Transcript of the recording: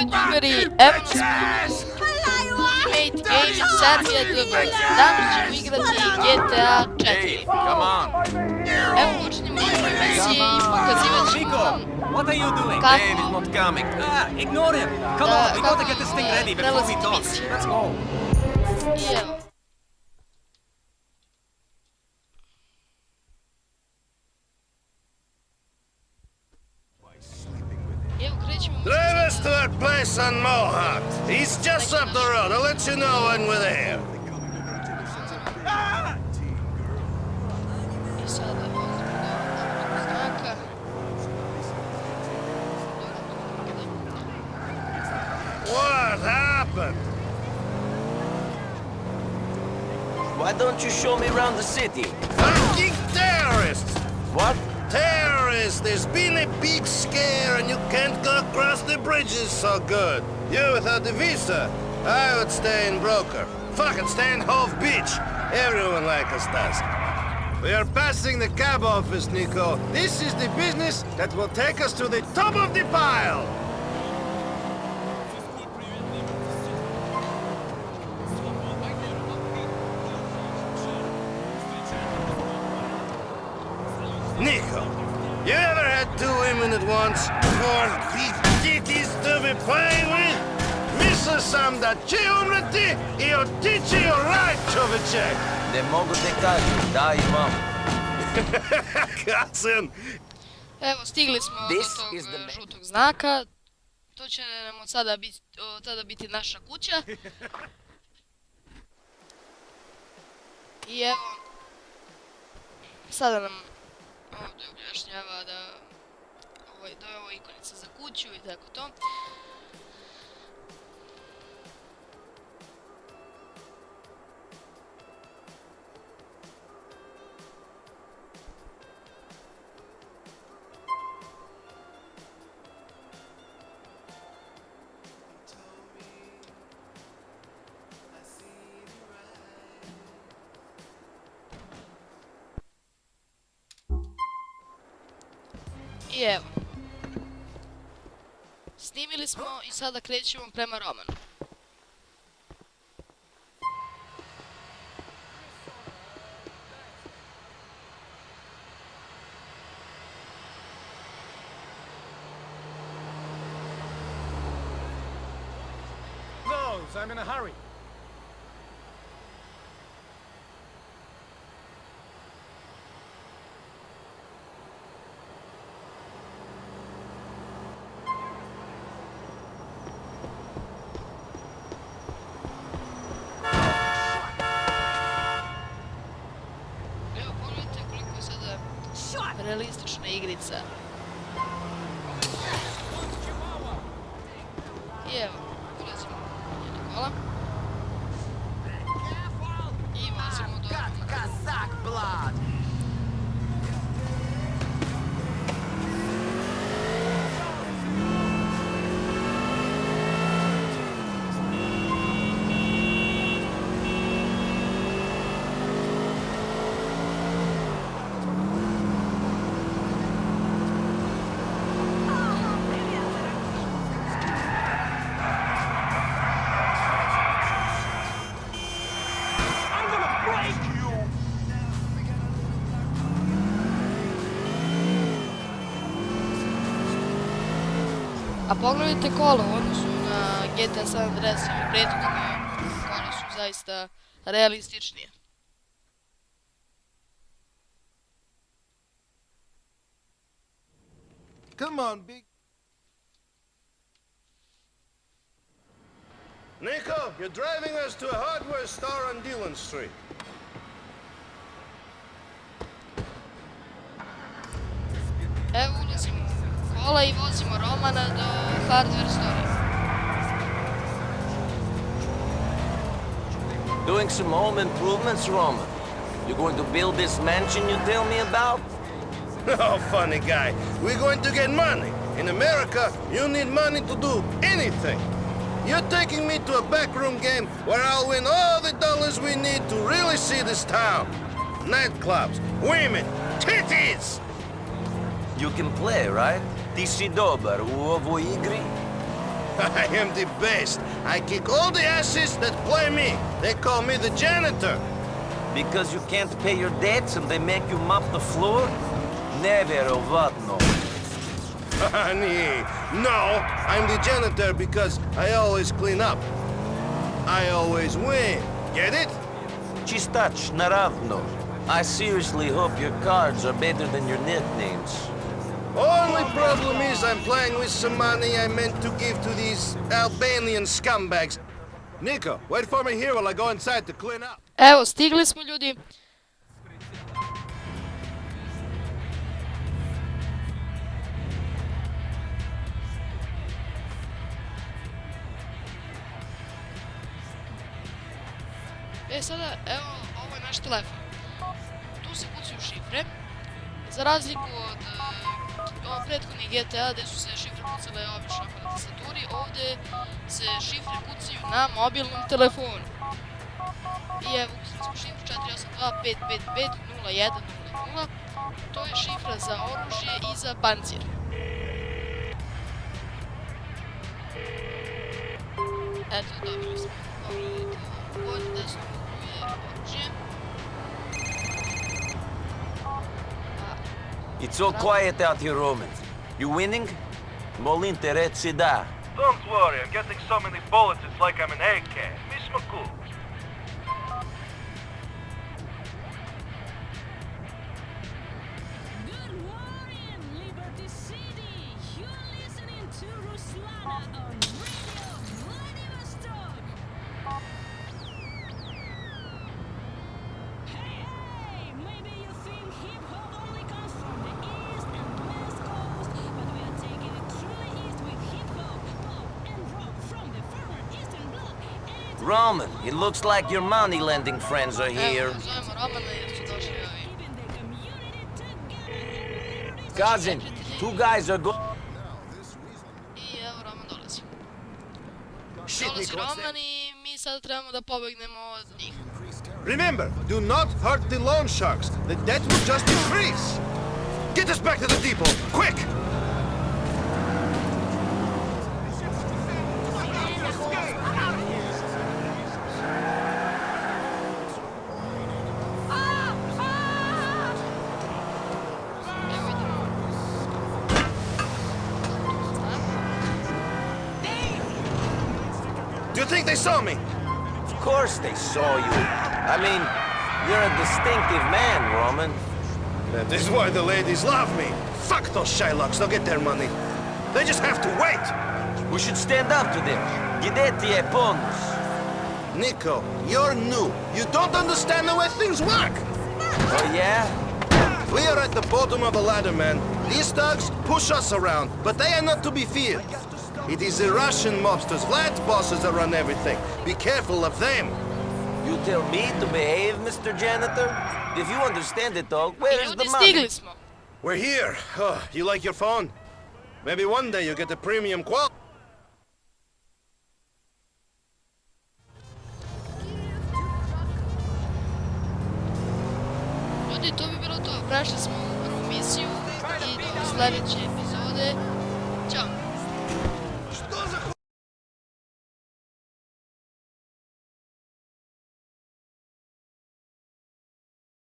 youtuberi, evo nas Ultimate Gaming Serbia DB. Danas ćemo igrati GTA 4. Evo počinjemo nove misije i pokazivat ćemo vam kako prelaziti misije. I evo. Drive us to that place on Mohawk. He's just up the road. I'll let you know when we're there. What happened? Why don't you show me around the city? Fucking terrorists! What? Terrorists! There's been a big scare and you can't go across the bridges so good. You without the visa, I would stay in Broker. Fucking stay in Hove Beach. Everyone like us does. We are passing the cab office, Nico. This is the business that will take us to the top of the pile. Nico, you ever had two women at once? Or big titties to be playing with? Mislio sam da će umreti I otići u raj, čoveče! Ne mogu te kažem, da imam. Kazen! Evo, stigli smo do tog žutog znaka. To će nam od tada biti naša kuća. I evo, sada nam ovdje objašnjava da je ovo ikonica za kuću I tako to. I evo, snimili smo I sada krećemo prema Romanu. I'm in a hurry. Realistična igrica. I evo, ulazimo u jedno kola. I vozimo do Romana. A pogledajte kola u odnosu na GTA San Andreas I prethodne kola su zaista realističnije. Come on, big... Nico, you're driving us to a hardware store on Dillon Street. Evo ulazimo u kola I vozimo Romana do hardware store. Doing some home improvements, Roman. You're going to build this mansion you tell me about? Oh, funny guy. We're going to get money. In America, you need money to do anything. You're taking me to a backroom game where I'll win all the dollars we need to really see this town. Nightclubs, women, titties! You can play, right? Ti si dobar u ovoj igri? I am the best. I kick all the asses that play me. They call me the janitor. Because you can't pay your debts and they make you mop the floor? Never what no. Honey, no. I'm the janitor because I always clean up. I always win. Get it? Чистач наравно. I seriously hope your cards are better than your nicknames. Only problem is I'm playing with some money I meant to give to these Albanian scumbags. Nico, wait for me here while I go inside to clean up. Evo, stigli smo ljudi. Sada, evo, ovo je naš telefon. Tu se kucaju šifre. Za razliku od prethodnih GTA gdje su se šifre kucale obično na tastaturi, ovdje se šifre kucaju na mobilnom telefonu. I evo, kucali smo šifru 482-555-0100. To je šifra za oružje i za pancir. Eto, dobili smo. Gore desno je oružje. It's all quiet out here, Roman. You winning? Molinte reci da. Don't worry, I'm getting so many bullets it's like I'm an AK. Mismo cool. Good morning, Liberty City. You're listening to Ruslana on Radio Vladivostok. Hey, maybe you think hip-hop only comes from the East and West Coast, but we are taking it truly east with hip-hop, pop, and rock from the former Eastern Bloc. Roman, it looks like your money-lending friends are here. Evo, zovemo Romana jer su došli ovi. Keeping the community together. Cousin, two guys are I evo Roman dolazi. Shit, Dolazi Nico, what's Roman that? I mi sad trebamo da pobegnemo od njih. Remember, do not hurt the loan sharks. The debt will just increase. Get us back to the depot, quick! Evo idemo. Do you think they saw me? Of course they saw you. I mean, you're a distinctive man, Roman. That is why the ladies love me. Fuck those Shylocks, they'll get their money. They just have to wait. We should stand up to them. Gideti e ponus. Nico, you're new. You don't understand the way things work. Oh yeah? We are at the bottom of the ladder, man. These thugs push us around, but they are not to be feared. It is the Russian mobsters, Vlad bosses that run everything. Be careful of them. You tell me to behave, Mr. Janitor? If you understand it all, I where's the ljudi, money? stigli smo. We're here. Oh, you like your phone? Maybe one day you'll get the premium quality. Ljudi, to bi bilo to. Prešli smo u prvu misiju i do sljedeće epizode